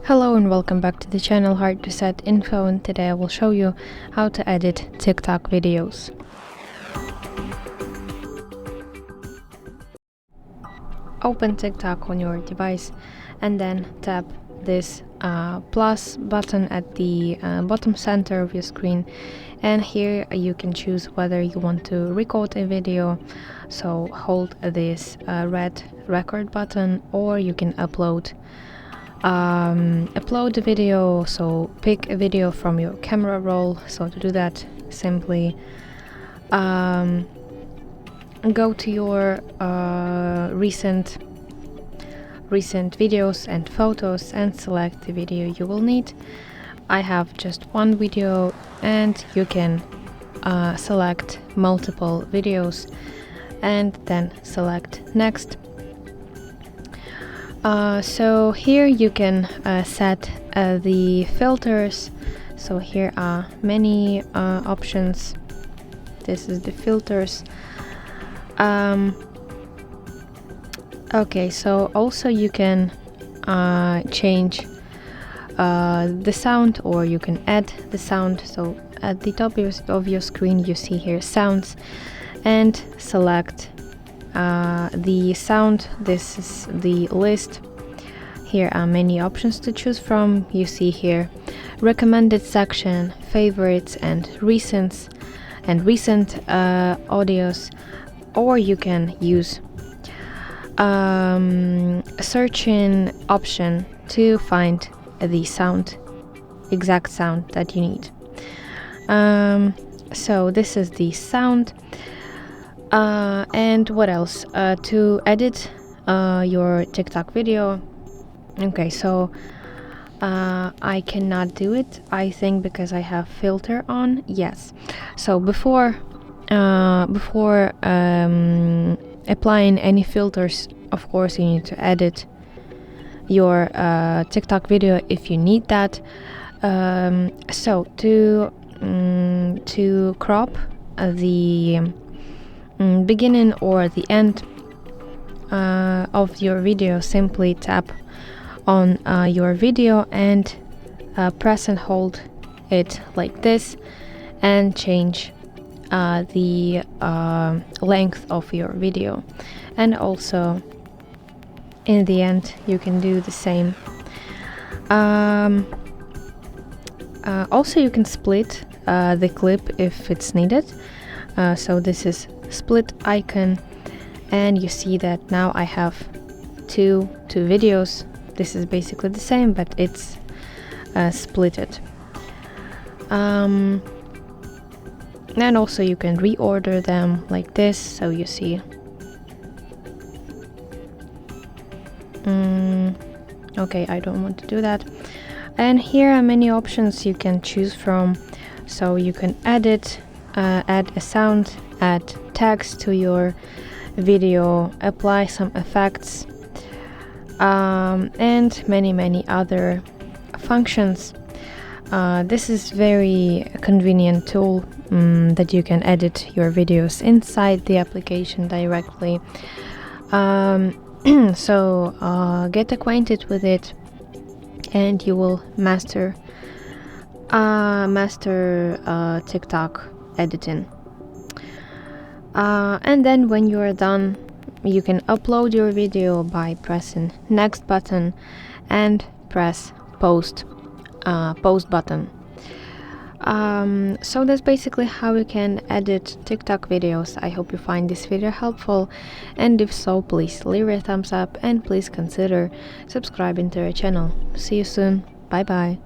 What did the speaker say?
Hello and welcome back to the channel HardReset.Info, and today I will show you how to edit TikTok videos. Open TikTok on your device and then tap this plus button at the bottom center of your screen, and here you can choose whether you want to record a video, so hold this red record button, or you can upload the video, so pick a video from your camera roll. So to do that, simply go to your recent videos and photos and select the video you will need. I have just one video, and you can select multiple videos and then select next. So here you can set the filters. So here are many options. This is the filters. Okay, so also you can change the sound, or you can add the sound. So at the top of your screen you see here sounds, and select the sound. This is the list. Here are many options to choose from. You see here recommended section, favorites, and recent audios, or you can use searching option to find the exact sound that you need. So this is the sound. And what else? To edit your TikTok video. Okay, so I cannot do it, I think, because I have filter on. Yes. So before applying any filters, of course you need to edit your TikTok video if you need that. So to crop the beginning or the end of your video, simply tap on your video and press and hold it like this, and change the length of your video. And also in the end you can do the same. Also you can split the clip if it's needed. So this is split icon, and you see that now I have two videos. This is basically the same, but it's splitted. And also you can reorder them like this, so you see. Okay, I don't want to do that. And here are many options you can choose from. So you can add a sound, add text to your video, apply some effects, and many other functions. This is very convenient tool that you can edit your videos inside the application directly. So get acquainted with it, and you will master TikTok editing. And then when you are done, you can upload your video by pressing next button and press post button. So that's basically how you can edit TikTok videos. I hope you find this video helpful, and if so, please leave a thumbs up and please consider subscribing to our channel. See you soon. Bye bye.